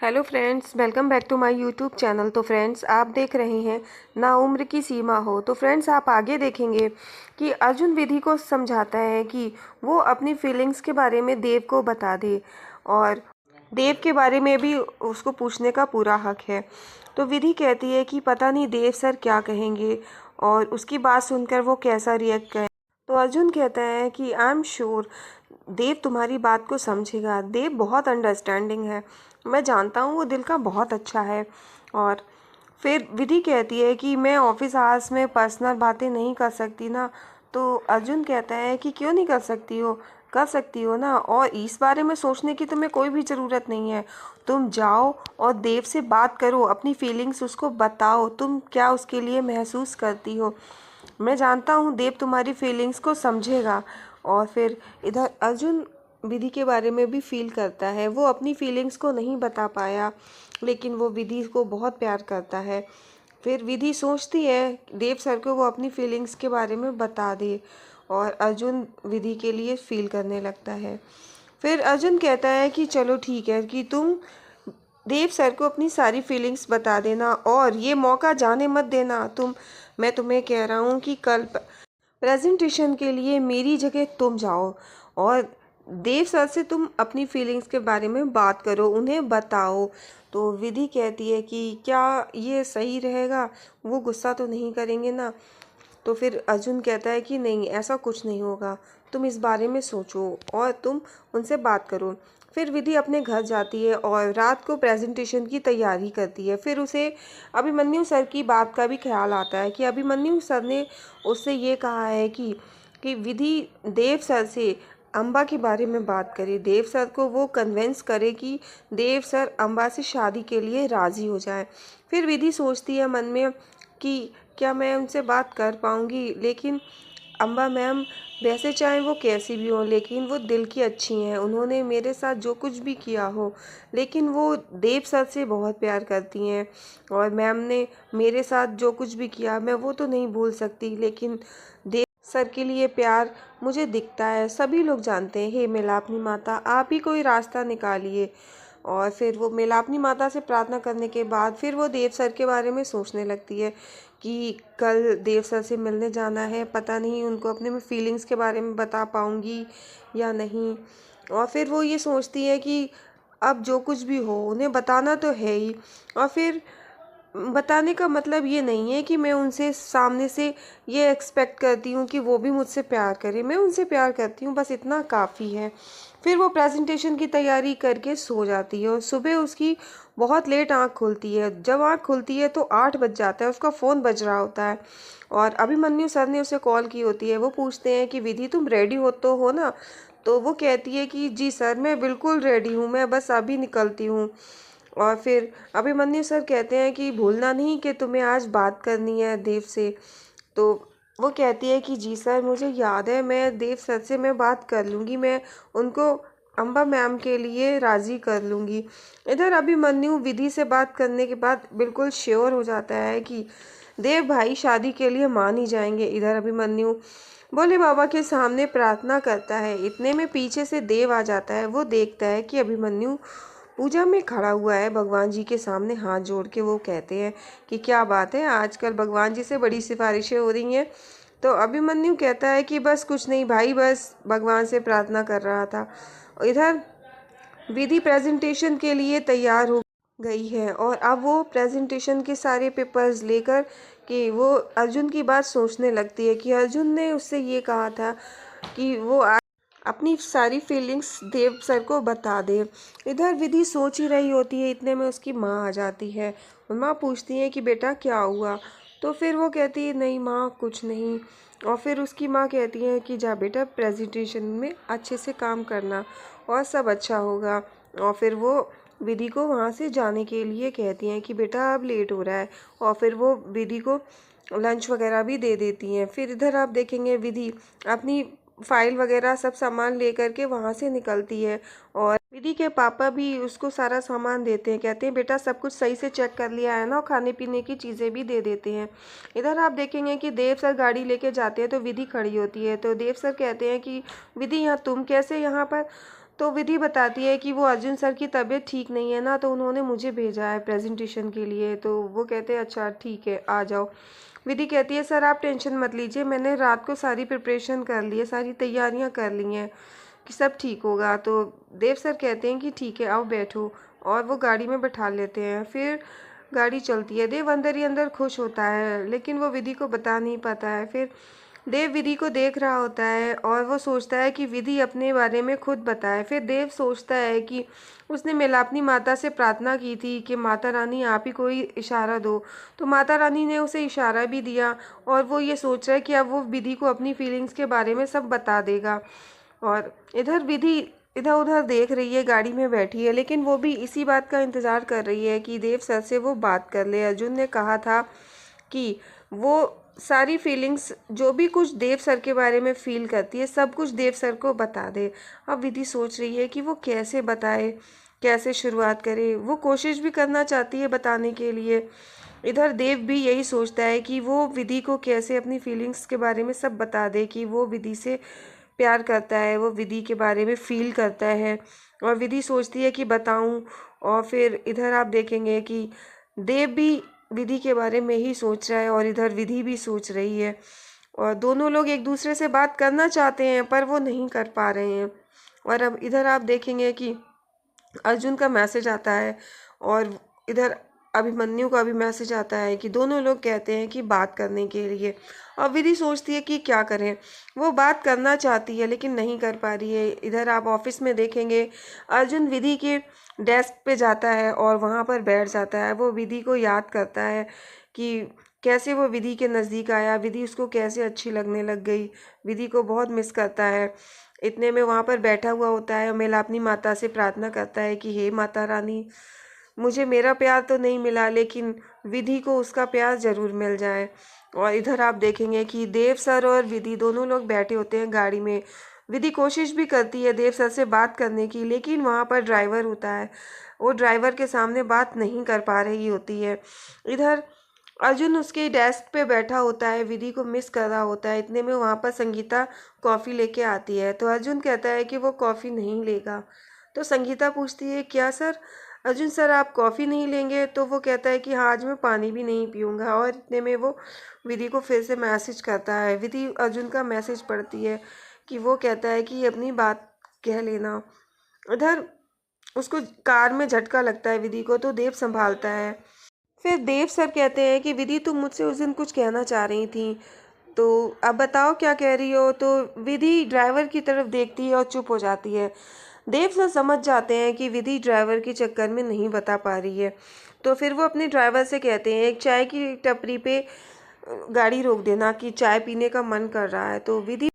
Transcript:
Hello friends, welcome back to my YouTube channel. तो friends, आप देख रहे हैं ना उम्र की सीमा हो। तो फ्रेंड्स, आप आगे देखेंगे कि अर्जुन विधि को समझाता है कि वो अपनी फीलिंग्स के बारे में देव को बता दे और देव के बारे में भी उसको पूछने का पूरा हक है। तो विधि कहती है कि पता नहीं देव सर क्या कहेंगे और उसकी बात सुनकर वो कैसा रिएक्ट करें। तो अर्जुन कहता है कि आई एम श्योर देव तुम्हारी बात को समझेगा। देव बहुत अंडरस्टैंडिंग है, मैं जानता हूँ वो दिल का बहुत अच्छा है। और फिर विधि कहती है कि मैं ऑफिस आवर्स में पर्सनल बातें नहीं कर सकती ना। तो अर्जुन कहता है कि क्यों नहीं कर सकती हो ना, और इस बारे में सोचने की तुम्हें कोई भी ज़रूरत नहीं है। तुम जाओ और देव से बात करो, अपनी फीलिंग्स उसको बताओ, तुम क्या उसके लिए महसूस करती हो। मैं जानता हूँ देव तुम्हारी फीलिंग्स को समझेगा। और फिर इधर अर्जुन विधि के बारे में भी फील करता है। वो अपनी फीलिंग्स को नहीं बता पाया, लेकिन वो विधि को बहुत प्यार करता है। फिर विधि सोचती है देव सर को वो अपनी फीलिंग्स के बारे में बता दे, और अर्जुन विधि के लिए फील करने लगता है। फिर अर्जुन कहता है कि चलो ठीक है कि तुम देव सर को अपनी सारी फीलिंग्स बता देना और ये मौका जाने मत देना। मैं तुम्हें कह रहा हूँ कि कल प्रेजेंटेशन के लिए मेरी जगह तुम जाओ और देव सर से तुम अपनी फीलिंग्स के बारे में बात करो, उन्हें बताओ। तो विधि कहती है कि क्या ये सही रहेगा, वो गुस्सा तो नहीं करेंगे ना। तो फिर अर्जुन कहता है कि नहीं, ऐसा कुछ नहीं होगा, तुम इस बारे में सोचो और तुम उनसे बात करो। फिर विधि अपने घर जाती है और रात को प्रेजेंटेशन की तैयारी करती है। फिर उसे अभिमन्यु सर की बात का भी ख्याल आता है कि अभिमन्यु सर ने उससे ये कहा है कि विधि देव सर से अम्बा के बारे में बात करे, देव सर को वो कन्विंस करे कि देव सर अम्बा से शादी के लिए राज़ी हो जाए। फिर विधि सोचती है मन में कि क्या मैं उनसे बात कर पाऊँगी, लेकिन अम्बा मैम वैसे चाहे वो कैसी भी हो, लेकिन वो दिल की अच्छी हैं। उन्होंने मेरे साथ जो कुछ भी किया हो, लेकिन वो देव सर से बहुत प्यार करती हैं। और मैम ने मेरे साथ जो कुछ भी किया मैं वो तो नहीं भूल सकती, लेकिन देव सर के लिए प्यार मुझे दिखता है। सभी लोग जानते हैं, हे मेलापनी माता आप ही कोई रास्ता निकालिए। और फिर वो मेलापनी माता से प्रार्थना करने के बाद फिर वो देव सर के बारे में सोचने लगती है कि कल देव सर से मिलने जाना है, पता नहीं उनको अपने में फीलिंग्स के बारे में बता पाऊँगी या नहीं। और फिर वो ये सोचती है कि अब जो कुछ भी हो उन्हें बताना तो है ही। और फिर बताने का मतलब ये नहीं है कि मैं उनसे सामने से ये एक्सपेक्ट करती हूँ कि वो भी मुझसे प्यार करे। मैं उनसे प्यार करती हूँ, बस इतना काफ़ी है। फिर वो प्रेजेंटेशन की तैयारी करके सो जाती है और सुबह उसकी बहुत लेट आँख खुलती है। जब आँख खुलती है तो 8 बज जाता है, उसका फ़ोन बज रहा होता है और अभिमन्यु सर ने उसे कॉल की होती है। वो पूछते हैं कि विधि तुम रेडी हो तो हो ना। तो वो कहती है कि जी सर, मैं बिल्कुल रेडी हूँ, मैं बस अभी निकलती हूँ। और फिर अभिमन्यु सर कहते हैं कि भूलना नहीं कि तुम्हें आज बात करनी है देव से। तो वो कहती है कि जी सर, मुझे याद है, मैं देव सर से मैं बात कर लूँगी, मैं उनको अम्बा मैम के लिए राज़ी कर लूँगी। इधर अभिमन्यु विधि से बात करने के बाद बिल्कुल श्योर हो जाता है कि देव भाई शादी के लिए मान ही जाएंगे। इधर अभिमन्यु भोले बाबा के सामने प्रार्थना करता है। इतने में पीछे से देव आ जाता है। वो देखता है कि अभिमन्यु पूजा में खड़ा हुआ है भगवान जी के सामने हाथ जोड़ के। वो कहते हैं कि क्या बात है, आजकल भगवान जी से बड़ी सिफारिशें हो रही हैं। तो अभिमन्यु कहता है कि बस कुछ नहीं भाई, बस भगवान से प्रार्थना कर रहा था। इधर विधि प्रेजेंटेशन के लिए तैयार हो गई है और अब वो प्रेजेंटेशन के सारे पेपर्स लेकर कि वो अर्जुन की बात सोचने लगती है कि अर्जुन ने उससे ये कहा था कि वो अपनी सारी फीलिंग्स देव सर को बता दे। इधर विधि सोच ही रही होती है, इतने में उसकी माँ आ जाती है और माँ पूछती है कि बेटा क्या हुआ। तो फिर वो कहती है नहीं माँ, कुछ नहीं। और फिर उसकी माँ कहती है कि जा बेटा, प्रेजेंटेशन में अच्छे से काम करना और सब अच्छा होगा। और फिर वो विधि को वहाँ से जाने के लिए कहती हैं कि बेटा अब लेट हो रहा है, और फिर वो विधि को लंच वगैरह भी दे देती हैं। फिर इधर आप देखेंगे विधि अपनी फाइल वगैरह सब सामान लेकर के वहाँ से निकलती है और विधि के पापा भी उसको सारा सामान देते हैं। कहते हैं बेटा सब कुछ सही से चेक कर लिया है ना, और खाने पीने की चीज़ें भी दे देते हैं। इधर आप देखेंगे कि देव सर गाड़ी लेके जाते हैं तो विधि खड़ी होती है। तो देव सर कहते हैं कि विधि यहाँ तुम कैसे यहाँ पर। तो विधि बताती है कि वो अर्जुन सर की तबीयत ठीक नहीं है ना, तो उन्होंने मुझे भेजा है प्रेजेंटेशन के लिए। तो वो कहते हैं अच्छा ठीक है आ जाओ। विधि कहती है सर आप टेंशन मत लीजिए, मैंने रात को सारी प्रिपरेशन कर ली है, सारी तैयारियां कर ली हैं कि सब ठीक होगा। तो देव सर कहते हैं कि ठीक है आओ बैठो, और वो गाड़ी में बैठा लेते हैं। फिर गाड़ी चलती है। देव अंदर ही अंदर खुश होता है, लेकिन वो विधि को बता नहीं पाता है। फिर देव विधि को देख रहा होता है और वो सोचता है कि विधि अपने बारे में खुद बताए। फिर देव सोचता है कि उसने मेलापनी माता से प्रार्थना की थी कि माता रानी आप ही कोई इशारा दो, तो माता रानी ने उसे इशारा भी दिया। और वो ये सोच रहा है कि अब वो विधि को अपनी फीलिंग्स के बारे में सब बता देगा। और इधर विधि इधर उधर देख रही है, गाड़ी में बैठी है, लेकिन वो भी इसी बात का इंतज़ार कर रही है कि देव सर से वो बात कर ले। अर्जुन ने कहा था कि वो सारी फीलिंग्स जो भी कुछ देव सर के बारे में फील करती है सब कुछ देव सर को बता दे। अब विधि सोच रही है कि वो कैसे बताए, कैसे शुरुआत करे। वो कोशिश भी करना चाहती है बताने के लिए। इधर देव भी यही सोचता है कि वो विधि को कैसे अपनी फीलिंग्स के बारे में सब बता दे कि वो विधि से प्यार करता है, वो विधि के बारे में फील करता है। और विधि सोचती है कि बताऊं। और फिर इधर आप देखेंगे कि देव भी विधि के बारे में ही सोच रहा है और इधर विधि भी सोच रही है, और दोनों लोग एक दूसरे से बात करना चाहते हैं पर वो नहीं कर पा रहे हैं। और अब इधर आप देखेंगे कि अर्जुन का मैसेज आता है और इधर अभिमन्यु का भी मैसेज आता है कि दोनों लोग कहते हैं कि बात करने के लिए। अब विधि सोचती है कि क्या करें, वो बात करना चाहती है लेकिन नहीं कर पा रही है। इधर आप ऑफिस में देखेंगे अर्जुन विधि के डेस्क पे जाता है और वहाँ पर बैठ जाता है। वो विधि को याद करता है कि कैसे वो विधि के नज़दीक आया, विधि उसको कैसे अच्छी लगने लग गई, विधि को बहुत मिस करता है। इतने में वहाँ पर बैठा हुआ होता है, मेलापनी माता से प्रार्थना करता है कि हे माता रानी, मुझे मेरा प्यार तो नहीं मिला लेकिन विधि को उसका प्यार ज़रूर मिल जाए। और इधर आप देखेंगे कि देव सर और विधि दोनों लोग बैठे होते हैं गाड़ी में। विधि कोशिश भी करती है देव सर से बात करने की, लेकिन वहाँ पर ड्राइवर होता है, वो ड्राइवर के सामने बात नहीं कर पा रही होती है। इधर अर्जुन उसके डेस्क पे बैठा होता है, विधि को मिस कर रहा होता है। इतने में वहाँ पर संगीता कॉफ़ी लेके आती है, तो अर्जुन कहता है कि वो कॉफ़ी नहीं लेगा। तो संगीता पूछती है क्या सर, अर्जुन सर आप कॉफ़ी नहीं लेंगे? तो वो कहता है कि हाँ आज मैं पानी भी नहीं पीऊँगा। और इतने में वो विधि को फिर से मैसेज करता है। विधि अर्जुन का मैसेज पढ़ती है कि वो कहता है कि अपनी बात कह लेना। इधर उसको कार में झटका लगता है विधि को, तो देव संभालता है। फिर देव सर कहते हैं कि विधि तुम मुझसे उस दिन कुछ कहना चाह रही थी, तो अब बताओ क्या कह रही हो। तो विधि ड्राइवर की तरफ देखती है और चुप हो जाती है। देव सर समझ जाते हैं कि विधि ड्राइवर के चक्कर में नहीं बता पा रही है, तो फिर वो अपने ड्राइवर से कहते हैं एक चाय की टपरी पे गाड़ी रोक देना कि चाय पीने का मन कर रहा है। तो विधि